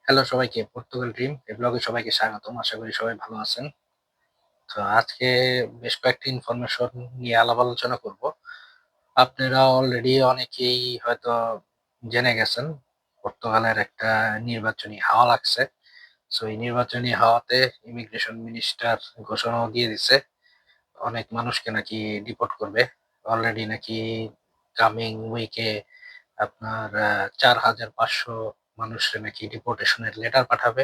Hello সবাইকে, Portugal dream এই ব্লগে সবাইকে স্বাগতম। আশা করি সবাই ভালো আছেন। তো আজকে বেশ কয়েকটি ইনফরমেশন নিয়ে আলাপ আলোচনা করব। আপনারা অলরেডি অনেকেই হয়তো জেনে গেছেন, পর্তুগালের একটা নির্বাচনী হাওয়া লাগছে। সো এই নির্বাচনী হাওয়াতে ইমিগ্রেশন মিনিস্টার ঘোষণাও দিয়ে দিছে। অনেক মানুষকে নাকি ডিপোর্ট করবে। অলরেডি নাকি কামিং উইকে আপনার ৪,৫০০ মানুষরে নাকি ডিপোর্টেশনের লেটার পাঠাবে।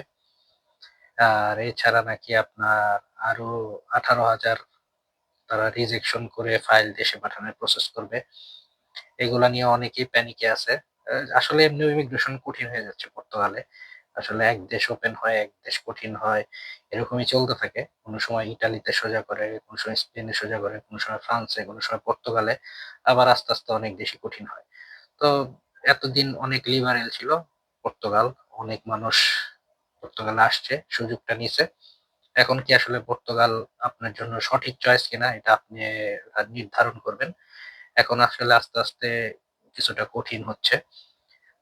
আর এছাড়া নাকি আপনার আরো ১৮,০০০ তারা রিজেকশন করে ফাইল দেশে পাঠানোর প্রসেস করবে। এগুলা নিয়ে অনেকেই প্যানিকে আছে। আসলে এমনিও ইমিগ্রেশন কঠিন হয়ে যাচ্ছে পর্তুগালে। আসলে এক দেশ ওপেন হয়, এক দেশ কঠিন হয়। এরকমই চলতে থাকে। কোন সময় ইটালিতে সোজা করে, কোন সময় স্পেনে সোজা করে, কোন সময় ফ্রান্সে, কোন সময় পর্তুগালে। আবার আস্তে, আস্তে অনেক বেশি কঠিন হয়। তো এতদিন অনেক লিবারেল ছিল পর্তুগাল। অনেক মানুষ পর্তুগালে আসছে, সুযোগটা নিছে। এখন কি আসলে পর্তুগাল আপনার জন্য সঠিক চয়েস কিনা এটা আপনি নির্ধারণ করবেন। এখন আসলে আস্তে, আস্তে কিছুটা কঠিন হচ্ছে।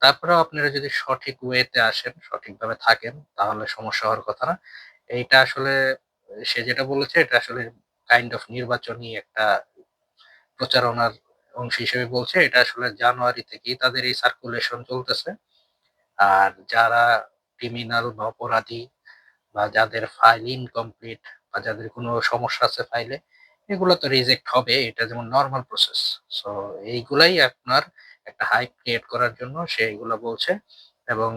তারপরেও আপনারা যদি সঠিক ওয়েতে আসেন, সঠিকভাবে থাকেন তাহলে সমস্যা হওয়ার কথা না। এইটা আসলে সে যেটা বলেছে এটা আসলে কাইন্ড অফ নির্বাচনী একটা প্রচারণার অংশ হিসেবে বলছে। এটা আসলে জানুয়ারি থেকেই তাদের এই সার্কুলেশন চলতেছে। আর যারা ক্রিমিনাল বা অপরাধী বা যাদের ফাইল ইনকমপ্লিট বা যাদের কোনো সমস্যা আছে ফাইলে, এগুলো তো রিজেক্ট হবে। এটা যেমন নরমাল প্রসেস। সো এইগুলাই আপনার একটা হাইপ ক্রিয়েট করার জন্য সে এগুলা বলছে এবং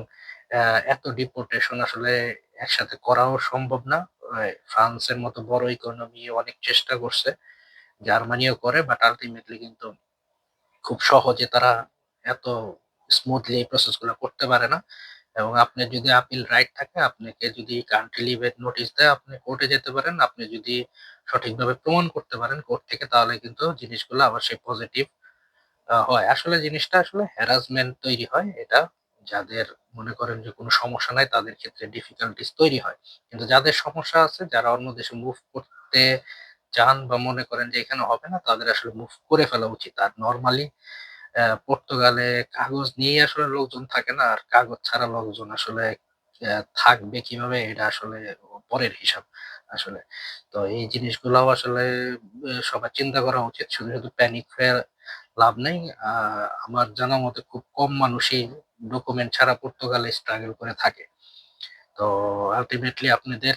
এত ডিপোর্টেশন আসলে একসাথে করাও সম্ভব না। ফ্রান্সের মতো বড় ইকোনমি অনেক চেষ্টা করছে। জার্মানিও করে বাট আল্টিমেটলি কিন্তু খুব সহজে তারা এত স্মুথলি এই প্রসেস গুলা করতে পারে না। এবং আপনার যদি আপিল রাইট থাকে, আপনাকে যদি কান্ট্রি লিভ এর নোটিশ দেয়, আপনি কোর্টে যেতে পারেন। আপনি যদি সঠিকভাবে প্রমাণ করতে পারেন কোর্ট থেকে, তাহলে কিন্তু জিনিসগুলো আবার সেই পজিটিভ হয়। আসলে জিনিসটা আসলে হ্যারাসমেন্ট তৈরি হয়। এটা যাদের মনে করেন যে কোনো সমস্যা নাই তাদের ক্ষেত্রে ডিফিকাল্টিজ তৈরি হয়। কিন্তু যাদের সমস্যা আছে, যারা অন্য দেশে মুভ করতে চান বা মনে করেন যে এখানে হবে না, তাদের আসলে মুভ করে ফেলা উচিত। আর নরমালি পর্তুগালে কাগজ নিয়েই আসলে লোকজন থাকে না। আর কাগজ ছাড়া লোকজন আসলে থাকবে কিভাবে এটা আসলে পরের হিসাব আসলে। তো এই জিনিসগুলাও আসলে সবার চিন্তা করা উচিত। শুধু, শুধু প্যানিক হয়ে লাভ নেই। আ আমার জানা মতে খুব কম মানুষই ডকুমেন্ট ছাড়া পর্তুগালে স্ট্রাগল করে থাকে। তো আল্টিমেটলি আপনাদের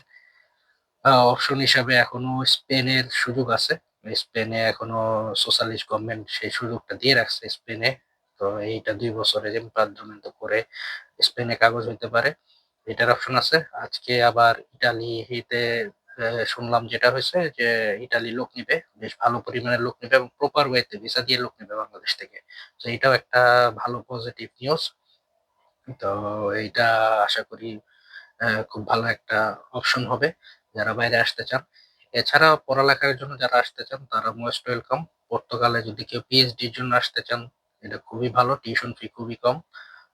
অপশন হিসাবে এখনো স্পেনের সুযোগ আছে। স্পেনে এখনো সোশ্যালিস্ট গভর্নমেন্ট সেই সুযোগটা দিয়ে রাখছে স্পেনে। তো এইটা ২ বছরে এমপার্জমেন্ট করে স্পেনে কাগজ হইতে পারে। এটার অপশন আছে। আজকে আবার ইটালিতে শুনলাম যেটা হইছে যে ইটালি লোক নিবে। বেশ ভালো পরিমাণের লোক নিবে এবং প্রপার ওয়েতে ভিসা দিয়ে লোক নিবে বাংলাদেশ থেকে। তো এটাও একটা ভালো পজিটিভ নিউজ। তো এইটা আশা করি খুব ভালো একটা অপশন হবে যারা বাইরে আসতে চান। এছাড়া পড়ালেখার জন্য যারা আসতে চান তারা মোস্ট ওয়েলকাম। পর্তুগালে যদি কেউ পিএইচডির জন্য আসতে চান, এটা খুবই ভালো। টিউশন ফি খুবই কম।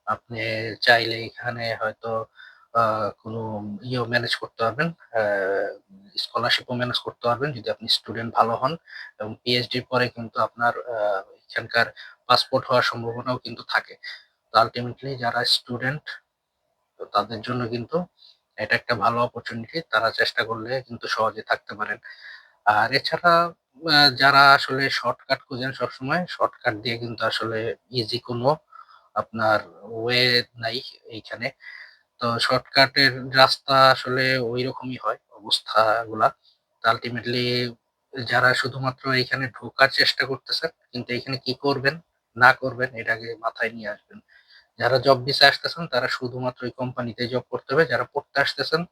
আপনি চাইলে এখানে হয়তো আ কোনো ম্যানেজ করতে পারবেন। আ স্কলারশিপও ম্যানেজ করতে পারবেন যদি আপনি স্টুডেন্ট ভালো হন। এবং পিএইচডির পরে কিন্তু আপনার এখানকার পাসপোর্ট হওয়ার সম্ভাবনাও কিন্তু থাকে। তো আল্টিমেটলি যারা স্টুডেন্ট, তো তাদের জন্য কিন্তু এটা একটা ভালো অপরচুনিটি। তারা চেষ্টা করলে কিন্তু সহজে থাকতে পারেন। আর এছাড়া যারা আসলে শর্টকাট খোঁজেন সবসময়, শর্টকাট দিয়ে কিন্তু আসলে ইজি কোনো আপনার ওয়ে নাই এইখানে। তো শর্টকাটের রাস্তা আসলে ঐরকমই হয় অবস্থাগুলা। তো আল্টিমেটলি যারা শুধুমাত্র এইখানে ঢোকার চেষ্টা করতেছেন, কিন্তু এখানে কি করবেন, না করবেন এটা আগে মাথায় নিয়ে আসবেন। যারা জব ভিসায় আসতেছেন তারা শুধুমাত্র ওই কোম্পানিতে জব করতে হবে। যারা পড়তে আসতেছেন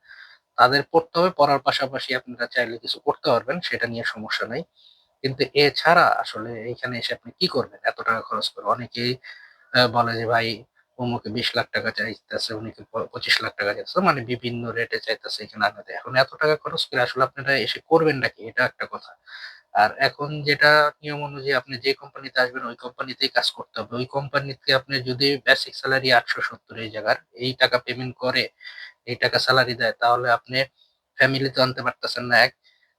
তাদের পড়তে হবে। পড়ার পাশাপাশি আপনারা চাইলে কিছু করতে পারবেন। সেটা নিয়ে সমস্যা নাই। কিন্তু এছাড়া আসলে এইখানে এসে আপনি কি করবেন এত টাকা খরচ করে? অনেকেই বলে যে ভাই অমুকে ৳২০,০০,০০০ চাইতেছে, উনিকে ৳২৫,০০,০০০ চাইতেছে। মানে বিভিন্ন রেটে চাইতেছে এখানে আনাতে। এখন এত টাকা খরচ করে আসলে আপনারা এসে করবেনটা কি? এটা একটা কথা। আর এখন যেটা নিয়ম অনুযায়ী আপনি যে কোম্পানিতে আসবেন ওই কোম্পানিতেই কাজ করতে হবে। ওই কোম্পানিতে আপনার যদি বেসিক সেলারি ৮৭০ এই জায়গার, এই টাকা পেমেন্ট করে, এই টাকা সেলারি দেয় তাহলে আপনি ফ্যামিলি তো আনতে পারতেছেন না ১,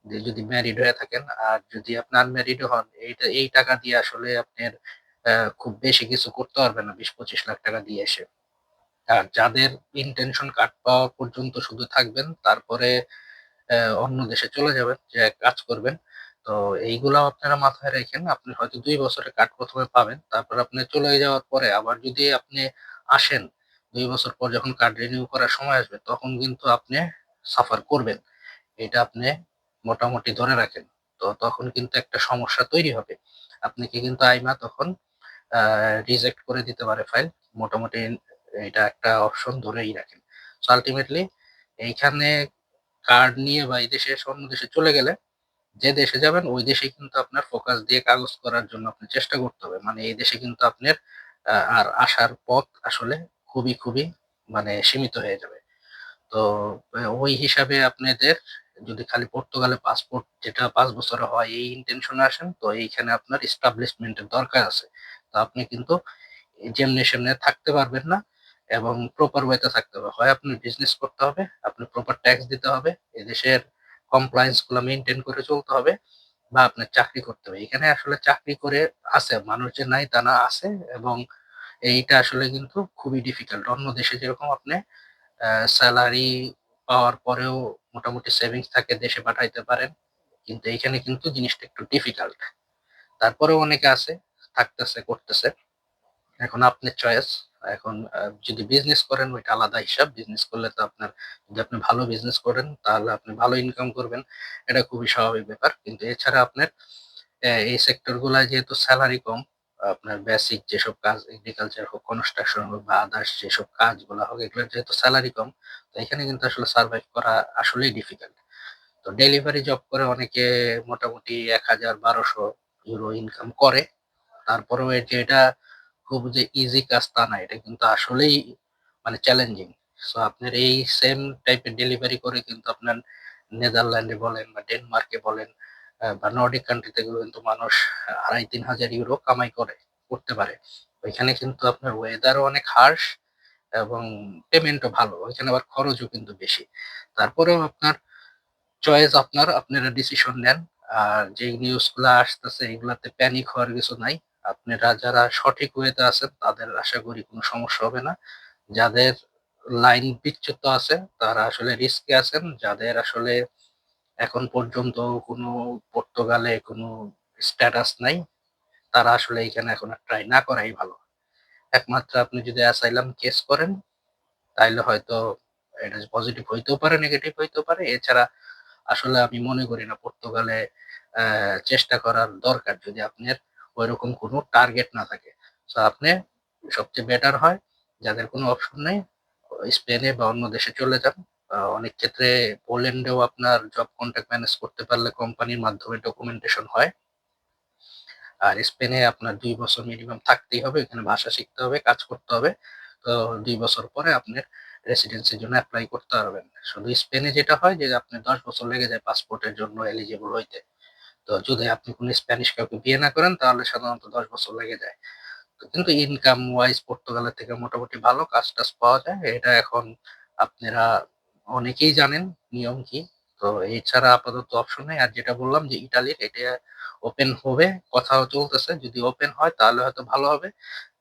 যে যদি ম্যারিড হয়ে থাকেন। আর যদি আপনি আনম্যারিড হন এই টাকা দিয়ে আসলে আপনার খুব বেশি কিছু করতে পারবেন না ২০-২৫ লাখ টাকা দিয়ে এসে। আর যাদের ইনটেনশন কার্ড পাওয়া পর্যন্ত শুধু থাকবেন, তারপরে অন্য দেশে চলে যাবেন, যে কাজ করবেন। তো এইগুলাও আপনারা মাথায় রাইখেন। আপনি হয়তো ২ বছরের কার্ড ১ম এ পাবেন। তারপর আপনি চলে যাওয়ার পরে আবার যদি আপনি আসেন, ২ বছর পর যখন কার্ড রিনিউ করার সময় আসবে, তখন কিন্তু আপনি সাফার করবেন। এটা আপনি মোটামুটি ধরে রাখেন। তো তখন কিন্তু একটা সমস্যা তৈরি হবে। আপনাকে কিন্তু আইমা তখন আ রিজেক্ট করে দিতে পারে ফাইল। মোটামুটি এটা একটা অপশন ধরেই রাখেন। সো আল্টিমেটলি এইখানে কার্ড নিয়ে বা এই দেশে এসে অন্য দেশে চলে গেলে, যে দেশে যাবেন ওই দেশেই কিন্তু আপনার ফোকাস দিয়ে কাগজ করার জন্য আপনার চেষ্টা করতে হবে। মানে এই দেশে কিন্তু আপনার আর আসার পথ আসলে খুবই মানে সীমিত হয়ে যাবে। তো ওই হিসাবে আপনাদের যদি খালি পর্তুগালে পাসপোর্ট যেটা ৫ বছরে হয় এই ইনটেনশন এ আসেন, তো এইখানে আপনার এস্টাবলিশমেন্ট এর দরকার আছে। তো আপনি কিন্তু যেমনে সেমনে থাকতে পারবেন না এবং প্রপার ওয়েতে থাকতে হবে। হয় আপনার বিজনেস করতে হবে, আপনার প্রপার ট্যাক্স দিতে হবে, এদেশের কমপ্লায়েন্স গুলা মেইনটেইন করে চলতে হবে, বা আপনার চাকরি করতে হবে। এখানে আসলে চাকরি করে আছে, মানুষ যে নাই তা না, আছে। এবং এইটা আসলে কিন্তু খুবই ডিফিকাল্ট। অন্য দেশে যেরকম আপনি সেলারি পাওয়ার পরেও মোটামুটি সেভিংস থাকে, দেশে পাঠাইতে পারেন। কিন্তু এইখানে কিন্তু জিনিসটা একটু ডিফিকাল্ট। তারপরেও অনেকে আছে, থাকতেছে, করতেছে। এখন আপনার চয়েস। এখন যদি বিজনেস করেন ওইটা আলাদা হিসাব। বিজনেস করলে তো আপনার, যদি আপনি ভালো বিজনেস করেন তাহলে আপনি ভালো ইনকাম করবেন। এটা খুবই স্বাভাবিক ব্যাপার। কিন্তু এছাড়া আপনার এই সেক্টর গুলায় যেহেতু সেলারি কম, আপনার বেসিক যেসব কাজ এগ্রিকালচার হোক, কনস্ট্রাকশন হোক বা আদার্স যেসব কাজগুলা হোক, এগুলোর যেহেতু সেলারি কম, তো এখানে কিন্তু আসলে সারভাইভ করা আসলেই ডিফিকাল্ট। তো ডেলিভারি জব করে অনেকে মোটামুটি ১,০০০ ১,২০০ ইউরো ইনকাম করে। তারপরেও এই যে এটা খুব যে ইজি কাজ তা না। এটা কিন্তু আসলেই মানে চ্যালেঞ্জিং। সো আপনার এই সেম টাইপের ডেলিভারি করে কিন্তু আপনার নেদারল্যান্ডে বলেন বা ডেনমার্কে বলেন বা নর্ডিক কান্ট্রি তেও কিন্তু মানুষ ২,৫০০-৩,০০০ ইউরো কামাই করতে পারে। ওইখানে কিন্তু আপনার ওয়েদারও অনেক হার্শ এবং পেমেন্টও ভালো। ওইখানে আবার খরচও কিন্তু বেশি। তারপরেও আপনার চয়েস আপনার, আপনারা ডিসিশন নেন। আর যেই নিউজ গুলা আসতেছে এগুলাতে প্যানিক হওয়ার কিছু নাই। আপনারা যারা সঠিক ওয়েতে আছেন তাদের আশা করি কোনো সমস্যা হবে না। যাদের লাইন বিচ্যুত আছে তারা আসলে রিস্কে আছেন। যাদের আসলে এখন পর্যন্ত কোনো পর্তুগালে কোনো স্ট্যাটাস নাই, তারা আসলে এখানে এখন আর ট্রাই না করাই ভালো। একমাত্র আপনি যদি অ্যাসাইলাম কেস করেন তাইলে হয়তো এটা পজিটিভ হইতেও পারে, নেগেটিভ হইতেও পারে। এছাড়া আসলে আমি মনে করি না পর্তুগালে চেষ্টা করার দরকার, যদি আপনার ঐরকম কোনো টার্গেট না থাকে। সো আপনি সবচেয়ে বেটার হয়, যাদের কোনো অপশন নাই, স্পেনে বা অন্য দেশে চলে যান। অনেক ক্ষেত্রে পোল্যান্ডেও আপনার জব কন্ট্রাক্ট ম্যানেজ করতে পারলে কোম্পানির মাধ্যমে ডকুমেন্টেশন হয়। আর স্পেনে আপনার ২ বছর মিনিমাম থাকতেই হবে। এখানে ভাষা শিখতে হবে, কাজ করতে হবে। তো ২ বছর পরে আপনার রেসিডেন্সির জন্য এপ্লাই করতে পারবেন। শুধু স্পেনে যেটা হয় যে আপনার ১০ বছর লেগে যায় পাসপোর্টের জন্য এলিজিবল হইতে। তো যদি আপনি কোন স্প্যানিশ কাউকে বিয়ে না করেন তাহলে সাধারণত ১০ বছর লেগে যায়। তো কিন্তু ইনকাম ওয়াইজ পর্তুগালের থেকে মোটামুটি ভালো কাজ-টাজ পাওয়া যায়। এটা এখন আপনারা অনেকেই জানেন নিয়ম কি। তো এছাড়া আপাতত অপশন নাই। আর যেটা বললাম যে ইটালির, এটা ওপেন হবে, কথাও চলতেছে। যদি ওপেন হয় তাহলে হয়তো ভালো হবে।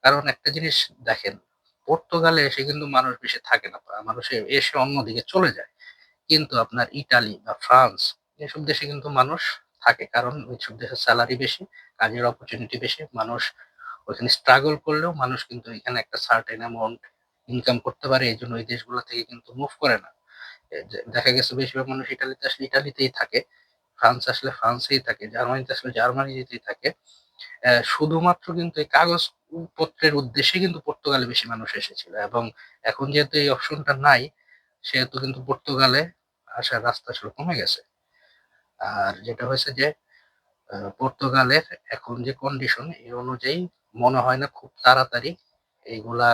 কারণ একটা জিনিস দেখেন, পর্তুগালে এসে কিন্তু মানুষ বেশি থাকে না। মানুষ এসে অন্যদিকে চলে যায়। কিন্তু আপনার ইটালি বা ফ্রান্স এসব দেশে কিন্তু মানুষ থাকে। কারণ ওইসব দেশে সেলারি বেশি, কাজের অপরচুনিটি বেশি। মানুষ ওইখানে স্ট্রাগল করলেও মানুষ কিন্তু এখানে একটা সার্টেন অ্যামাউন্ট ইনকাম করতে পারে। এজন্য ওই দেশগুলো থেকে কিন্তু মুভ করে না। যে দেখা গেছে বেশিরভাগ মানুষ ইটালিতে আসলে ইটালিতেই থাকে। ফ্রান্স আসলে ফ্রান্সেই থাকে। জার্মানিতে আসলে জার্মানিতেই থাকে। শুধুমাত্র কিন্তু এই কাগজ পত্রের উদ্দেশ্যে কিন্তু পর্তুগালে বেশি মানুষ এসেছিল। এবং এখন যেহেতু এই অপশনটা নাই, সেহেতু কিন্তু পর্তুগালে আসার রাস্তা আসলে কমে গেছে। আর যেটা হয়েছে যে পর্তুগালের এখন যে কন্ডিশন এই অনুযায়ী মনে হয় না খুব তাড়াতাড়ি এইগুলা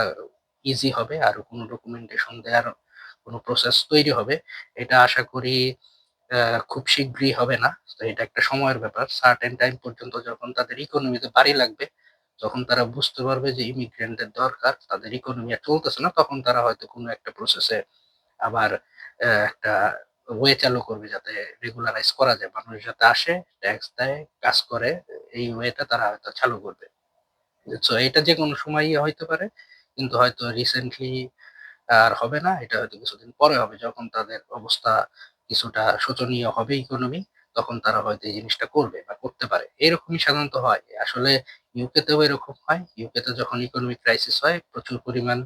ইজি হবে। আর কোনো ডকুমেন্টেশন দেওয়ার কোনো প্রসেস তৈরি হবে। এটা আশা করি খুব শিগগিরই হবে না। তো এটা একটা সময়ের ব্যাপার। সার্টেন টাইম পর্যন্ত যখন তাদের ইকোনমিতে বাড়ি লাগবে, যখন তারা বুঝতে পারবে যে ইমিগ্রেন্টদের দরকার, তাদের ইকোনমি আর চলতেছে না, তখন তারা হয়তো কোনো একটা প্রসেসে আবার একটা ওয়ে চালু করবে যাতে রেগুলারাইজ করা যায়। মানুষ যাতে আসে, ট্যাক্স দেয়, কাজ করে। এই ওয়েটা তারা হয়তো চালু করবে। সো এটা যেকোনো সময়ই হইতে পারে। কিন্তু হয়তো রিসেন্টলি আর হবে না। এটা হয়তো কিছুদিন পরে হবে। যখন তাদের অবস্থা কিছুটা শোচনীয় হবে ইকোনমি, তখন তারা হয়তো এই জিনিসটা করবে বা করতে পারে। এরকমই সাধারণত হয়। আসলে ইউকে তেও এরকম হয়। ইউকে তে যখন ইকোনমিক ক্রাইসিস হয়, প্রচুর পরিমাণ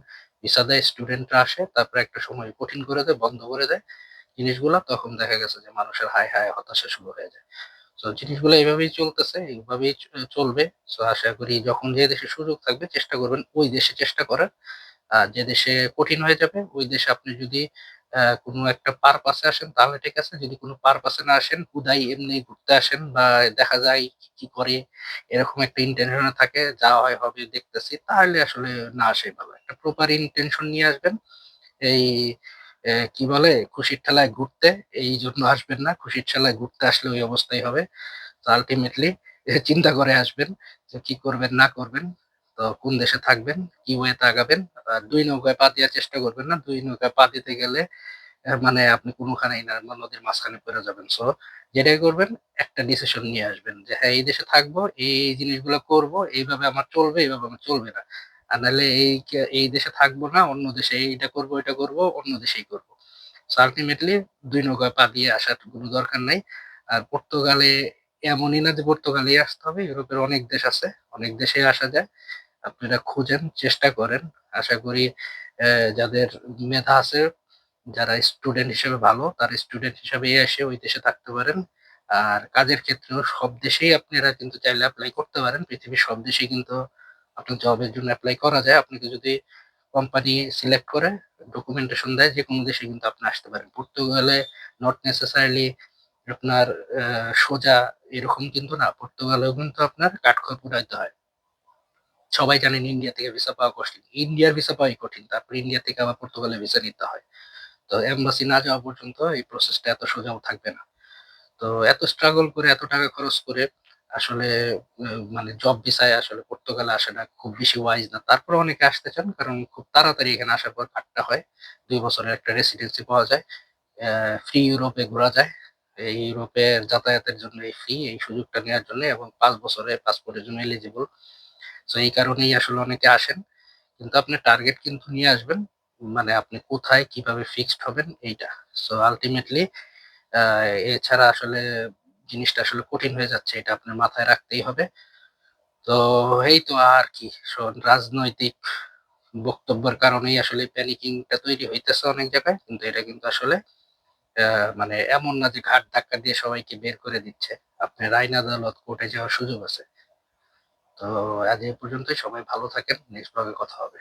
ভিসা দেয়, স্টুডেন্টরা আসে। তারপরে একটা সময় কঠিন করে দেয়, বন্ধ করে দেয় জিনিসগুলা। তখন দেখা গেছে যে মানুষের হায়, হায় হতাশা শুরু হয়ে যায়। সো জিনিসগুলো এভাবেই চলতেছে, এভাবেই চলবে। সো আশা করি যখন যে দেশে সুযোগ থাকবে চেষ্টা করবেন ওই দেশে চেষ্টা করার। যে দেশে কঠিন হয়ে যাবে ওই দেশে আপনি যদি কোনো একটা পারপাস এ আসেন তাহলে ঠিক আছে। যদি কোনো পারপাস এ না আসেন, হুদাই এমনি ঘুরতে আসেন বা দেখা যায় কি করে এরকম একটা ইনটেনশন এ থাকে, যা হয় হবে দেখতেছি, তাহলে আসলে না আসাই ভালো। একটা প্রপার ইনটেনশন নিয়ে আসবেন। এই কি বলে খুশির ঠেলায় ঘুরতে, এইজন্য আসবেন না। খুশির ঠেলায় ঘুরতে আসলে ওই অবস্থাই হবে। তো আল্টিমেটলি চিন্তা করে আসবেন যে কি করবেন না করবেন। তো কোন দেশে থাকবেন, কি ওয়ে তে আগাবেন। ২ নৌকায় পা দেওয়ার চেষ্টা করবেন না। ২ নৌকায় পা দিতে গেলে মানে আপনি কোনখানেই না নদীর মাঝখানে পড়ে যাবেন। সো যেটাই করবেন একটা ডিসিশন নিয়ে আসবেন যে হ্যাঁ, এই দেশে থাকবো, এই জিনিসগুলো করব, এইভাবে আমার চলবে, এইভাবে আমার চলবে না। আর নাহলে এই দেশে থাকবো না, অন্য দেশে এইটা করব, ওইটা করব, অন্য দেশেই করব। সো আল্টিমেটলি ২ নৌকায় পা দিয়ে আসার কোনো দরকার নাই। আর পর্তুগালে এমনই না যে পর্তুগালেই আসতে হবে। ইউরোপের অনেক দেশ আছে। অনেক দেশেই আসা যায়। আপনারা খোঁজেন, চেষ্টা করেন। আশা করি যাদের মেধা আছে, যারা স্টুডেন্ট হিসেবে ভালো, তারা স্টুডেন্ট হিসেবেই এসে ওই দেশে থাকতে পারেন। আর কাজের ক্ষেত্রেও সব দেশেই আপনারা কিন্তু চাইলে এপ্লাই করতে পারেন। পৃথিবীর সব দেশেই কিন্তু আপনার জবের জন্য এপ্লাই করা যায়। আপনাকে যদি কোম্পানি সিলেক্ট করে ডকুমেন্টেশন দেয়, যেকোনো দেশে কিন্তু আপনি আসতে পারেন। পর্তুগালে নট নেসেসারিলি আপনার সোজা এরকম কিন্তু না। পর্তুগালেও কিন্তু আপনার কাঠখড় পুড়াইতে হয়। সবাই জানেন ইন্ডিয়া থেকে ভিসা পাওয়া কঠিন। ইন্ডিয়ার ভিসা পাওয়াই কঠিন। তারপর ইন্ডিয়া থেকে আবার পর্তুগালের ভিসা নিতে হয়। তো এম্বাসি না যাওয়া পর্যন্ত এই প্রসেসটা এত সোজাও থাকবে না। তো এত স্ট্রাগল করে, এত টাকা খরচ করে আসলে মানে জব ভিসায় আসলে পর্তুগালে আসাটা খুব বেশি ওয়াইজ না। তারপরেও অনেকে আসতে চান। কারণ খুব তাড়াতাড়ি এখানে আসার পর কার্ডটা হয়। ২ বছরের একটা রেসিডেন্সি পাওয়া যায়। ফ্রি ইউরোপে ঘোরা যায়। এই ইউরোপের যাতায়াতের জন্য এই ফ্রি, এই সুযোগটা নেয়ার জন্য এবং ৫ বছরের পাসপোর্টের জন্য এলিজিবল। সো এই কারণেই আসলে অনেকে আসেন। কিন্তু আপনার টার্গেট কিন্তু নিয়ে আসবেন। মানে আপনি কোথায় কিভাবে ফিক্সড হবেন এইটা। সো আল্টিমেটলি আ এছাড়া আসলে জিনিসটা আসলে কঠিন হয়ে যাচ্ছে। এটা আপনার মাথায় রাখতেই হবে। তো এই তো আর কি। রাজনৈতিক বক্তব্যের কারণেই আসলে প্যানিকিং টা তৈরি হইতেছে অনেক জায়গায়। কিন্তু এটা কিন্তু আসলে আ মানে এমন না যে ঘাট ধাক্কা দিয়ে সবাইকে বের করে দিচ্ছে। আপনার আইন আদালত, কোর্টে যাওয়ার সুযোগ আছে। তো আজ এই পর্যন্তই। সবাই ভালো থাকেন। নেক্সট ব্লগে কথা হবে।